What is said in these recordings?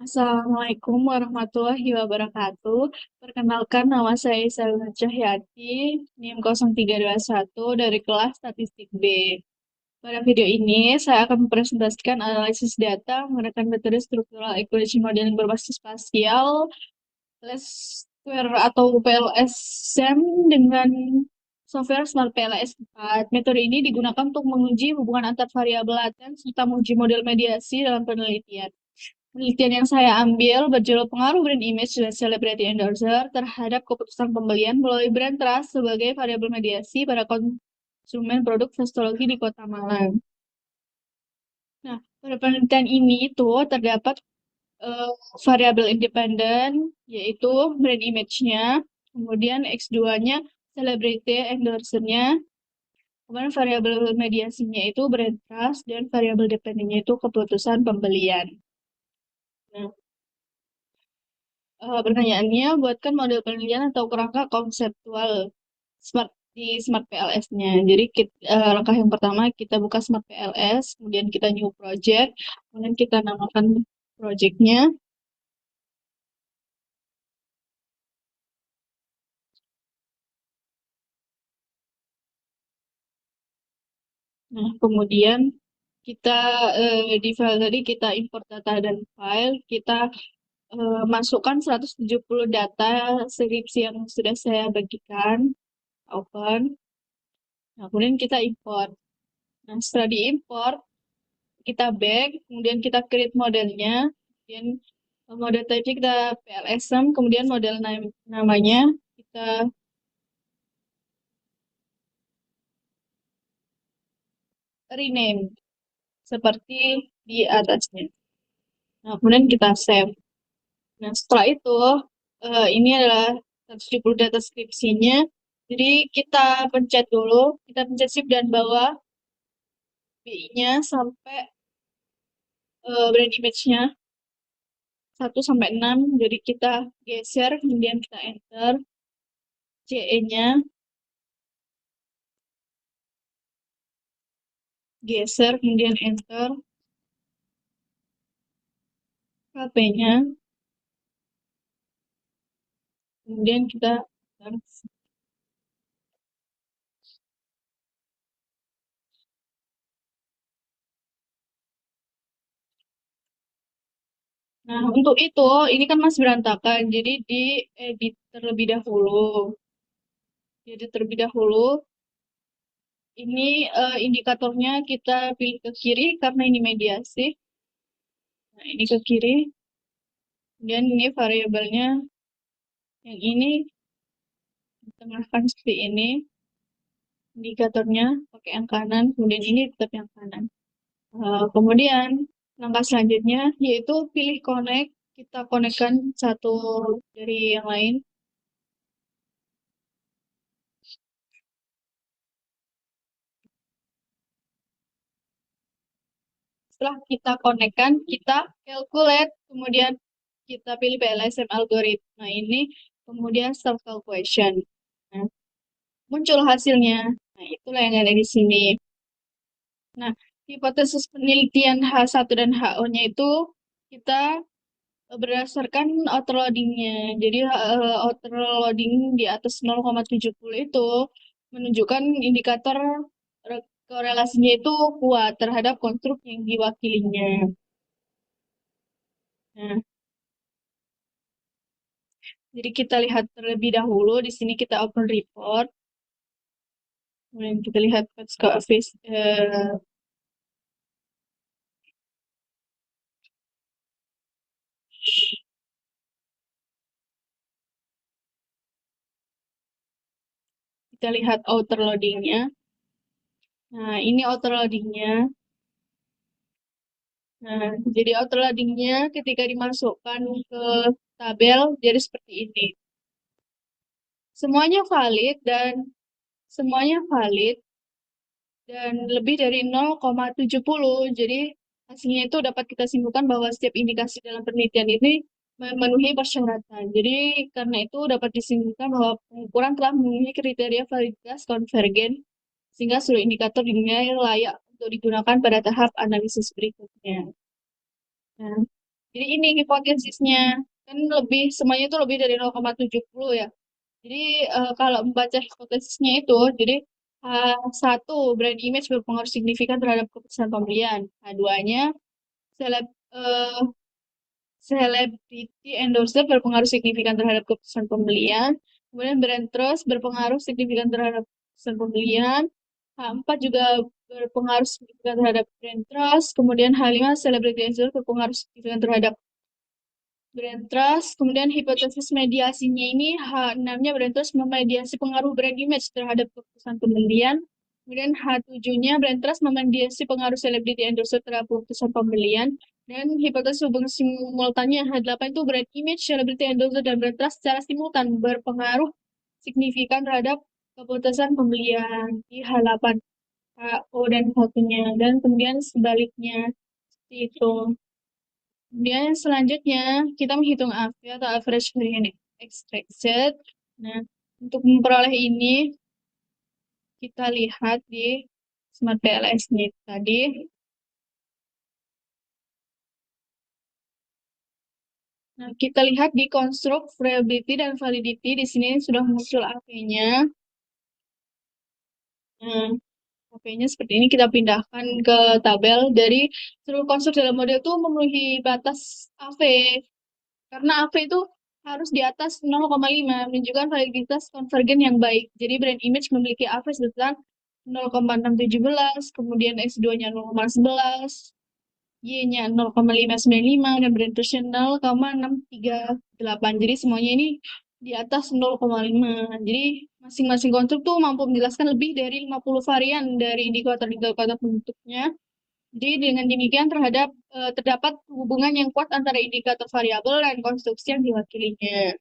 Assalamualaikum warahmatullahi wabarakatuh. Perkenalkan, nama saya Salma Cahyati, NIM 0321 dari kelas Statistik B. Pada video ini, saya akan mempresentasikan analisis data menggunakan metode struktural equation modeling berbasis spasial, least square atau PLSM dengan software Smart PLS 4. Metode ini digunakan untuk menguji hubungan antar variabel laten serta menguji model mediasi dalam penelitian. Penelitian yang saya ambil berjudul pengaruh brand image dan celebrity endorser terhadap keputusan pembelian melalui brand trust sebagai variabel mediasi pada konsumen produk festologi di Kota Malang. Nah, pada penelitian ini itu terdapat eh, variabel independen, yaitu brand image-nya, kemudian X2-nya celebrity endorser-nya, kemudian variabel mediasinya itu brand trust, dan variabel dependennya itu keputusan pembelian. Nah, pertanyaannya, buatkan model penelitian atau kerangka konseptual Smart di Smart PLS-nya. Jadi langkah yang pertama kita buka Smart PLS, kemudian kita new project, kemudian kita namakan project-nya. Nah, kemudian kita di file tadi kita import data dan file, kita masukkan 170 data skripsi yang sudah saya bagikan, open. Nah, kemudian kita import. Nah, setelah diimport, kita back, kemudian kita create modelnya, kemudian model tadi kita PLSM, kemudian model namanya kita rename seperti di atasnya. Nah, kemudian kita save. Nah, setelah itu ini adalah 170 data skripsinya. Jadi kita pencet dulu, kita pencet shift dan bawah BI-nya sampai brand image-nya 1 sampai 6. Jadi kita geser, kemudian kita enter. CE-nya geser, kemudian enter. HP-nya, kemudian kita. Nah, untuk itu, ini kan masih berantakan, jadi diedit terlebih dahulu. Diedit terlebih dahulu, ini indikatornya kita pilih ke kiri karena ini mediasi. Nah, ini ke kiri, kemudian ini variabelnya, yang ini ditengahkan seperti ini, indikatornya pakai yang kanan, kemudian ini tetap yang kanan. Kemudian langkah selanjutnya yaitu pilih connect, kita konekkan satu dari yang lain. Setelah kita konekkan, kita calculate, kemudian kita pilih PLSM algoritma ini, kemudian start calculation. Nah, muncul hasilnya. Nah, itulah yang ada di sini. Nah, hipotesis penelitian H1 dan HO-nya itu kita berdasarkan outer loading-nya. Jadi outer loading di atas 0,70 itu menunjukkan indikator korelasinya itu kuat terhadap konstruk yang diwakilinya. Nah, jadi kita lihat terlebih dahulu, di sini kita open report, kemudian kita lihat kita lihat outer loading-nya. Nah, ini outer loading-nya. Nah, jadi outer loading-nya ketika dimasukkan ke tabel, jadi seperti ini. Semuanya valid dan semuanya valid dan lebih dari 0,70. Jadi hasilnya itu dapat kita simpulkan bahwa setiap indikasi dalam penelitian ini memenuhi persyaratan. Jadi karena itu dapat disimpulkan bahwa pengukuran telah memenuhi kriteria validitas konvergen sehingga seluruh indikator dinilai layak untuk digunakan pada tahap analisis berikutnya. Nah, Jadi ini hipotesisnya kan lebih semuanya itu lebih dari 0,70 ya. Jadi kalau membaca hipotesisnya itu, jadi satu, brand image berpengaruh signifikan terhadap keputusan pembelian. Keduanya, seleb, eh, celebrity endorser berpengaruh signifikan terhadap keputusan pembelian. Kemudian brand trust berpengaruh signifikan terhadap keputusan pembelian. H4 juga berpengaruh signifikan terhadap brand trust. Kemudian H5, celebrity endorser berpengaruh signifikan terhadap brand trust. Kemudian hipotesis mediasinya ini H6-nya brand trust memediasi pengaruh brand image terhadap keputusan pembelian. Kemudian H7-nya brand trust memediasi pengaruh celebrity endorser terhadap keputusan pembelian. Dan hipotesis hubungan simultannya H8 itu brand image, celebrity endorser, dan brand trust secara simultan berpengaruh signifikan terhadap keputusan pembelian di H8. HO dan H1-nya. Dan kemudian sebaliknya seperti itu. Kemudian selanjutnya kita menghitung AV atau average variance expected. Nah, untuk memperoleh ini kita lihat di Smart PLS ini tadi. Nah, kita lihat di construct variability dan validity di sini sudah muncul AV-nya. Nah, AV-nya seperti ini kita pindahkan ke tabel dari seluruh konstruk dalam model itu memenuhi batas AV. Karena AV itu harus di atas 0,5 menunjukkan validitas konvergen yang baik. Jadi brand image memiliki AV sebesar 0,617, kemudian X2-nya 0,11, Y-nya 0,595, dan brand trust-nya 0,638. Jadi semuanya ini di atas 0,5. Jadi masing-masing konstruk tuh mampu menjelaskan lebih dari 50 varian dari indikator-indikator bentuknya. Jadi dengan demikian terdapat hubungan yang kuat antara indikator variabel dan konstruksi yang diwakilinya.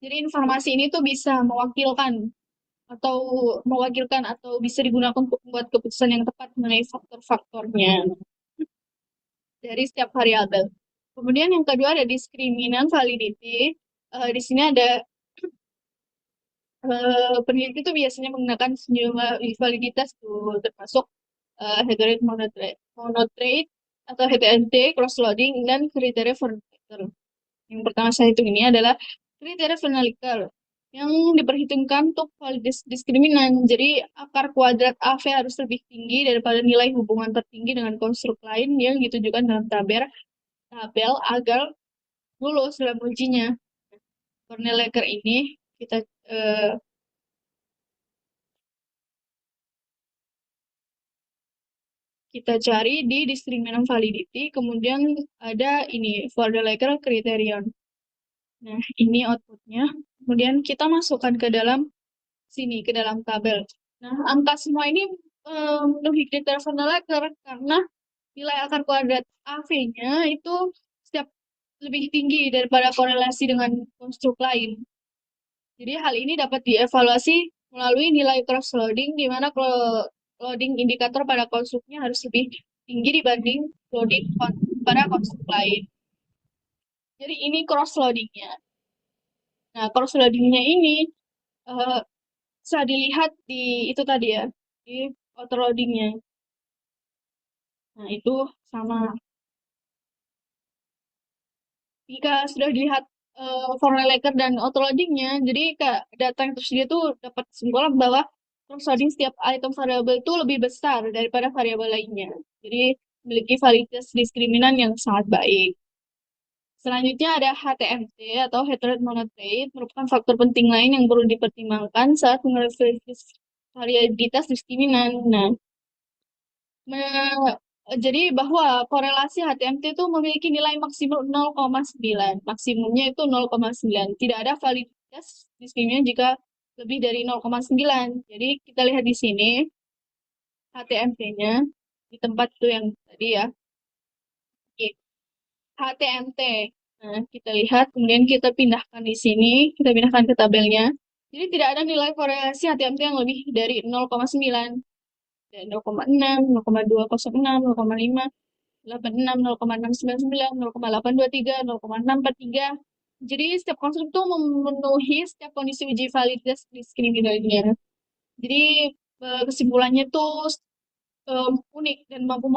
Jadi informasi ini tuh bisa atau mewakilkan atau bisa digunakan untuk membuat keputusan yang tepat mengenai faktor-faktornya dari setiap variabel. Kemudian yang kedua ada diskriminan validity. Di sini ada peneliti itu biasanya menggunakan sejumlah validitas tuh termasuk heteroid monotrade atau HTNT, cross-loading, dan kriteria Vernacular. Yang pertama saya hitung ini adalah kriteria Vernacular yang diperhitungkan untuk validitas diskriminan. Jadi akar kuadrat AV harus lebih tinggi daripada nilai hubungan tertinggi dengan konstruk lain yang ditunjukkan dalam tabel agar lulus dalam ujinya. Vernacular ini kita eh, kita cari di discriminant validity, kemudian ada ini for the legal criterion. Nah, ini outputnya. Kemudian kita masukkan ke dalam sini, ke dalam tabel. Nah, angka semua ini memenuhi kriteria for the legal karena nilai akar kuadrat AV-nya itu setiap lebih tinggi daripada korelasi dengan konstruk lain. Jadi hal ini dapat dievaluasi melalui nilai cross-loading, di mana loading indikator pada konstruknya harus lebih tinggi dibanding loading pada konstruk lain. Jadi ini cross-loadingnya. Nah, cross-loadingnya ini uh, bisa dilihat di itu tadi ya, di auto-loadingnya. Nah, itu sama. Jika sudah dilihat formula letter dan auto-loadingnya, jadi data yang tersedia itu dapat kesimpulan bahwa cross-loading setiap item variabel itu lebih besar daripada variabel lainnya. Jadi memiliki validitas diskriminan yang sangat baik. Selanjutnya ada HTMT atau heteroid monotrade, merupakan faktor penting lain yang perlu dipertimbangkan saat menganalisis variabilitas diskriminan. Nah, jadi bahwa korelasi HTMT itu memiliki nilai maksimal 0,9. Maksimumnya itu 0,9. Tidak ada validitas diskriminan jika lebih dari 0,9. Jadi kita lihat di sini HTMT-nya di tempat itu yang tadi ya. Oke. HTMT. Nah, kita lihat, kemudian kita pindahkan di sini, kita pindahkan ke tabelnya. Jadi tidak ada nilai korelasi HTMT yang lebih dari 0,9. 0,6, 0,206, 0,5, 86, 0,699, 0,823, 0,643. Jadi setiap konstruk itu memenuhi setiap kondisi uji validitas diskriminannya. Jadi kesimpulannya tuh unik dan mampu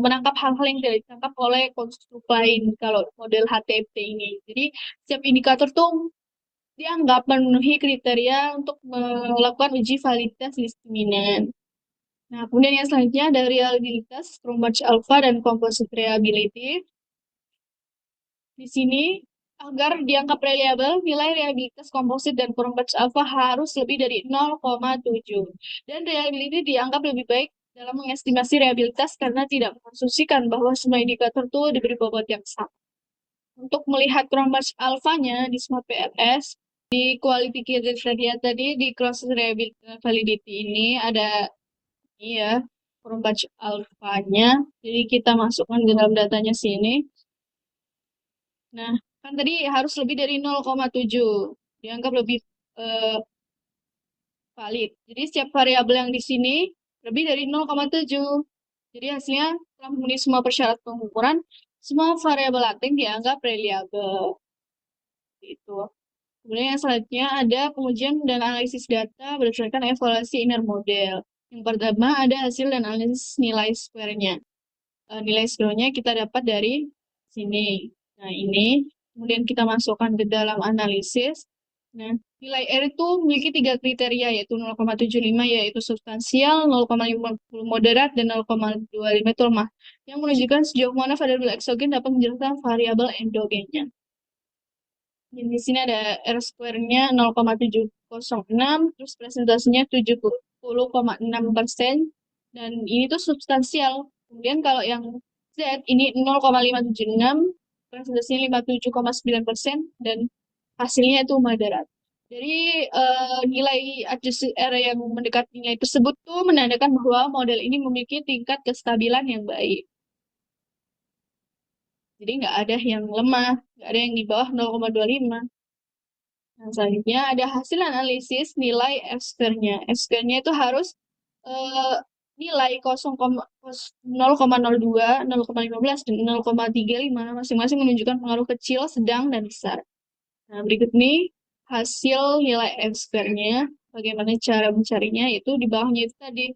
menangkap hal-hal yang tidak ditangkap oleh konstruk lain kalau model HTP ini. Jadi setiap indikator tuh dianggap memenuhi kriteria untuk melakukan uji validitas diskriminan. Nah, kemudian yang selanjutnya ada reliabilitas, Cronbach alpha, dan composite reliability. Di sini, agar dianggap reliable, nilai reliabilitas komposit dan Cronbach alpha harus lebih dari 0,7. Dan reliability dianggap lebih baik dalam mengestimasi reliabilitas karena tidak mengasumsikan bahwa semua indikator itu diberi bobot yang sama. Untuk melihat Cronbach alpha-nya di Smart PLS, di quality criteria tadi, di cross validity ini ada ini ya, Cronbach alpha-nya. Jadi kita masukkan ke dalam datanya sini. Nah, kan tadi harus lebih dari 0,7. Dianggap lebih eh, valid. Jadi setiap variabel yang di sini lebih dari 0,7. Jadi hasilnya telah memenuhi semua persyarat pengukuran, semua variabel laten dianggap reliable. Itu. Kemudian yang selanjutnya ada pengujian dan analisis data berdasarkan evaluasi inner model. Yang pertama ada hasil dan analisis nilai square-nya. Nilai square-nya kita dapat dari sini. Nah, ini. Kemudian kita masukkan ke dalam analisis. Nah, nilai R itu memiliki 3 kriteria, yaitu 0,75 yaitu substansial, 0,50 moderat, dan 0,25 itu lemah. Yang menunjukkan sejauh mana variabel eksogen dapat menjelaskan variabel endogennya. Jadi di sini ada R square-nya 0,706, terus presentasinya 70,6%, dan ini tuh substansial. Kemudian kalau yang Z ini 0,576, presentasinya 57,9%, dan hasilnya itu moderat. Jadi nilai adjusted R yang mendekati nilai tersebut tuh menandakan bahwa model ini memiliki tingkat kestabilan yang baik. Jadi nggak ada yang lemah, nggak ada yang di bawah 0,25. Nah, selanjutnya ada hasil analisis nilai F-square-nya. F-square-nya itu harus eh, nilai 0,02, 0,15, dan 0,35 masing-masing menunjukkan pengaruh kecil, sedang, dan besar. Nah, berikut ini hasil nilai F-square-nya. Bagaimana cara mencarinya? Itu di bawahnya itu tadi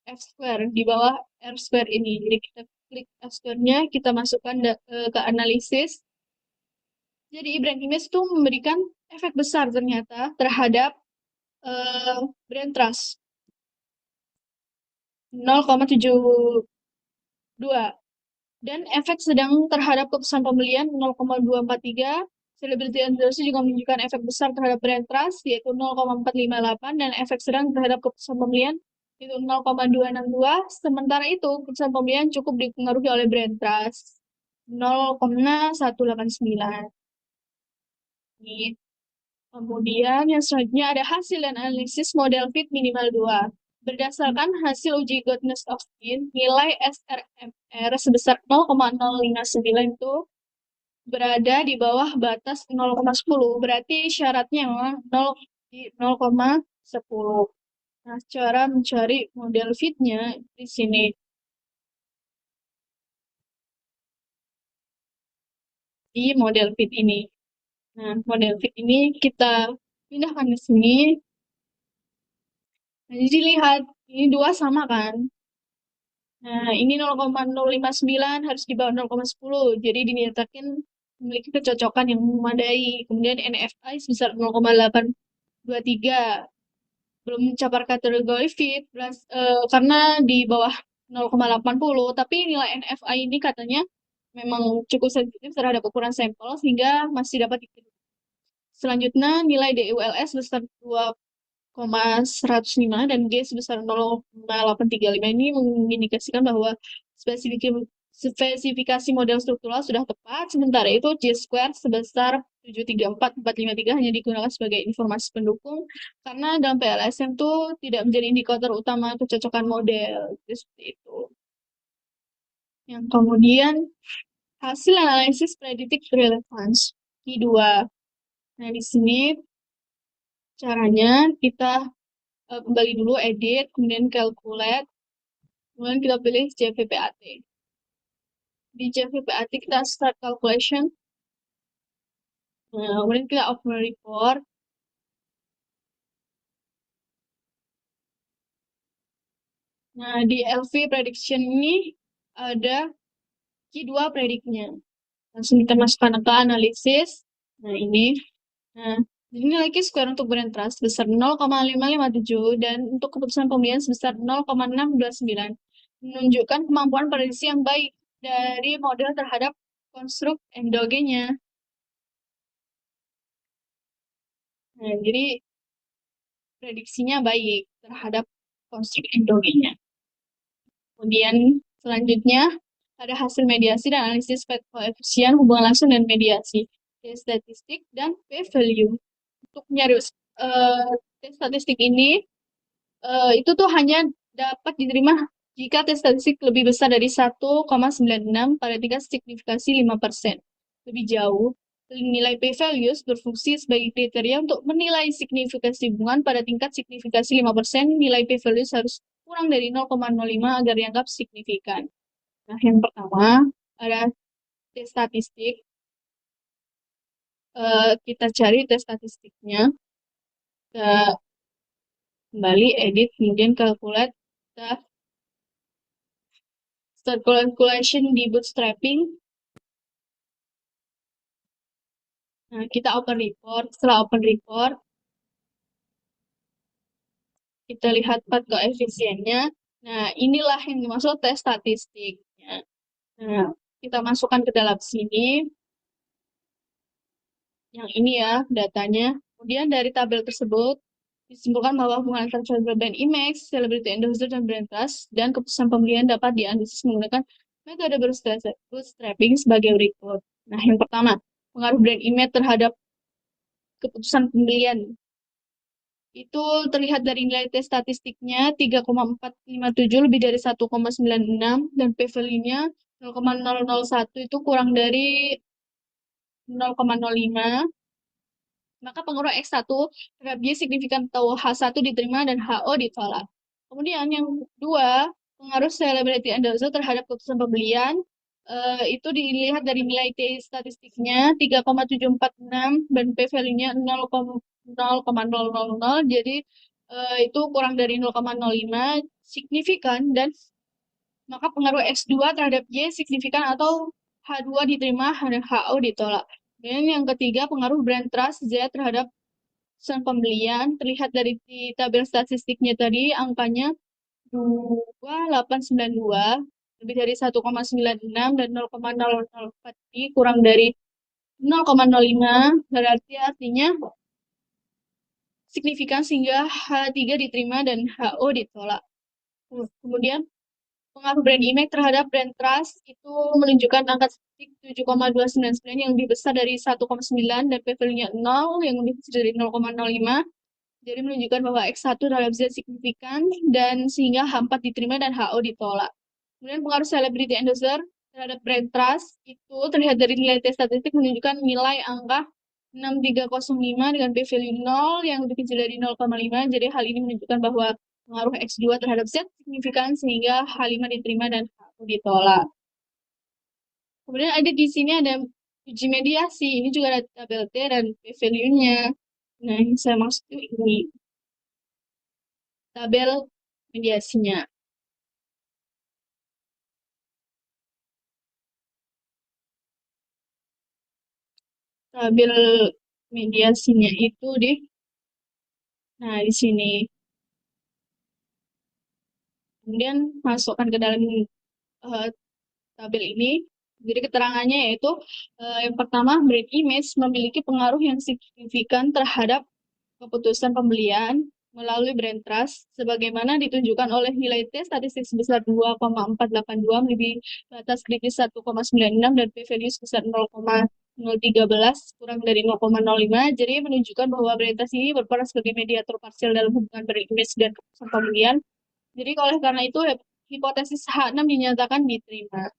F-square, di bawah R-square ini. Jadi kita klik F-square-nya, kita masukkan ke analisis. Jadi brand image itu memberikan efek besar ternyata terhadap brand trust 0,72 dan efek sedang terhadap keputusan pembelian 0,243. Celebrity endorsement juga menunjukkan efek besar terhadap brand trust yaitu 0,458 dan efek sedang terhadap keputusan pembelian yaitu 0,262. Sementara itu keputusan pembelian cukup dipengaruhi oleh brand trust 0,189. Ini. Kemudian yang selanjutnya ada hasil dan analisis model fit minimal 2. Berdasarkan hasil uji goodness of fit, nilai SRMR sebesar 0,059 itu berada di bawah batas 0,10. Berarti syaratnya 0 di 0,10. Nah, cara mencari model fitnya di sini. Di model fit ini. Nah, model fit ini kita pindahkan ke sini. Nah, jadi lihat, ini dua sama kan? Nah, ini 0,059 harus di bawah 0,10. Jadi dinyatakan memiliki kecocokan yang memadai. Kemudian NFI sebesar 0,823. Belum mencapai kategori fit karena di bawah 0,80. Tapi nilai NFI ini katanya memang cukup sensitif terhadap ukuran sampel sehingga masih dapat ditiru. Selanjutnya nilai DULS sebesar 105 dan G sebesar 0,835 ini mengindikasikan bahwa spesifikasi model struktural sudah tepat, sementara itu G square sebesar 734453 hanya digunakan sebagai informasi pendukung karena dalam PLSM itu tidak menjadi indikator utama kecocokan model. Jadi seperti itu. Yang kemudian hasil analisis predictive relevance I2. Nah, di sini caranya kita kembali dulu edit, kemudian calculate, kemudian kita pilih JVPAT. Di JVPAT kita start calculation, nah, kemudian kita open report, Nah, di LV prediction ini ada Q2 prediknya. Langsung kita masukkan ke analisis. Nah, ini. Nah, ini nilai Q-square untuk brand trust sebesar 0,557 dan untuk keputusan pembelian sebesar 0,629. Menunjukkan kemampuan prediksi yang baik dari model terhadap konstruk endogennya. Nah, jadi prediksinya baik terhadap konstruk endogennya. Kemudian selanjutnya ada hasil mediasi dan analisis koefisien hubungan langsung dan mediasi, statistik dan p-value. Untuk nyari tes statistik ini itu tuh hanya dapat diterima jika tes statistik lebih besar dari 1,96 pada tingkat signifikasi 5%. Lebih jauh, nilai p-values berfungsi sebagai kriteria untuk menilai signifikasi hubungan pada tingkat signifikasi 5%. Nilai p-values harus kurang dari 0,05 agar dianggap signifikan. Nah, yang pertama ada tes statistik. Kita cari tes statistiknya. Kita kembali edit, kemudian calculate, kita start calculation di bootstrapping. Nah, kita open report. Setelah open report, kita lihat part koefisiennya. Nah, inilah yang dimaksud tes statistiknya. Nah, kita masukkan ke dalam sini. Yang ini ya, datanya. Kemudian dari tabel tersebut, disimpulkan bahwa hubungan antara brand image, celebrity endorser, dan brand trust, dan keputusan pembelian dapat dianalisis menggunakan metode bootstrapping sebagai berikut. Nah, yang pertama, pengaruh brand image terhadap keputusan pembelian. Itu terlihat dari nilai tes statistiknya 3,457 lebih dari 1,96 dan p-value-nya 0,001 itu kurang dari 0,05. Maka pengaruh X1 terhadap Y signifikan atau H1 diterima dan HO ditolak. Kemudian yang kedua, pengaruh celebrity endorser terhadap keputusan pembelian itu dilihat dari nilai T statistiknya 3,746 dan P-value-nya 0,000. Jadi itu kurang dari 0,05 signifikan dan maka pengaruh X2 terhadap Y signifikan atau H2 diterima dan HO ditolak. Dan yang ketiga, pengaruh brand trust Z terhadap keputusan pembelian terlihat dari di tabel statistiknya tadi angkanya 2892 lebih dari 1,96 dan 0,004 kurang dari 0,05 berarti artinya signifikan sehingga H3 diterima dan HO ditolak. Kemudian pengaruh brand image terhadap brand trust itu menunjukkan angka statistik 7,299 yang lebih besar dari 1,9 dan p-value-nya 0 yang lebih kecil dari 0,05. Jadi menunjukkan bahwa X1 terhadap Z signifikan dan sehingga H4 diterima dan HO ditolak. Kemudian pengaruh celebrity endorser terhadap brand trust itu terlihat dari nilai tes statistik menunjukkan nilai angka 6305 dengan p-value 0 yang lebih kecil dari 0,5. Jadi hal ini menunjukkan bahwa pengaruh X2 terhadap Z signifikan sehingga H5 diterima dan HO ditolak. Kemudian ada di sini ada uji mediasi. Ini juga ada tabel T dan p-value-nya. Nah, yang saya maksud ini tabel mediasinya. Tabel mediasinya itu di sini. Kemudian masukkan ke dalam uh, tabel ini. Jadi keterangannya yaitu yang pertama, brand image memiliki pengaruh yang signifikan terhadap keputusan pembelian melalui brand trust, sebagaimana ditunjukkan oleh nilai T statistik sebesar 2,482 melebihi batas kritis 1,96 dan p-value sebesar 0,013 kurang dari 0,05. Jadi menunjukkan bahwa brand trust ini berperan sebagai mediator parsial dalam hubungan brand image dan keputusan pembelian. Jadi oleh karena itu hipotesis H6 dinyatakan diterima.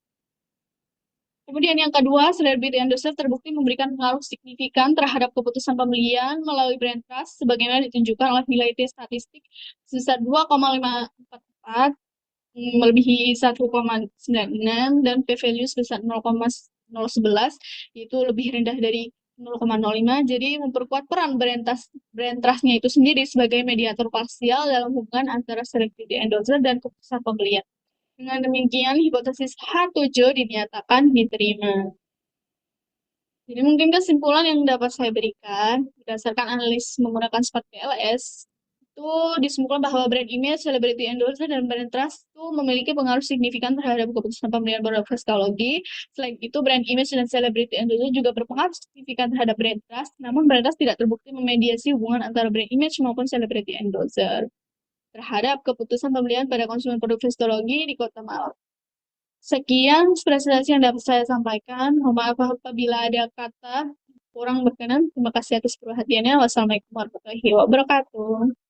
Kemudian yang kedua, celebrity endorser terbukti memberikan pengaruh signifikan terhadap keputusan pembelian melalui brand trust, sebagaimana ditunjukkan oleh nilai T statistik sebesar 2,544 melebihi 1,96 dan p-value sebesar 0,011, yaitu lebih rendah dari 0,05. Jadi memperkuat peran brand trustnya itu sendiri sebagai mediator parsial dalam hubungan antara celebrity endorser dan keputusan pembelian. Dengan demikian, hipotesis H7 dinyatakan diterima. Jadi mungkin kesimpulan yang dapat saya berikan berdasarkan analis menggunakan SPOT PLS itu disimpulkan bahwa brand image, celebrity endorser, dan brand trust itu memiliki pengaruh signifikan terhadap keputusan pembelian produk teknologi. Selain itu, brand image dan celebrity endorser juga berpengaruh signifikan terhadap brand trust, namun brand trust tidak terbukti memediasi hubungan antara brand image maupun celebrity endorser terhadap keputusan pembelian pada konsumen produk teknologi di Kota Malang. Sekian presentasi yang dapat saya sampaikan. Mohon maaf apabila ada kata kurang berkenan. Terima kasih atas perhatiannya. Wassalamualaikum warahmatullahi wabarakatuh.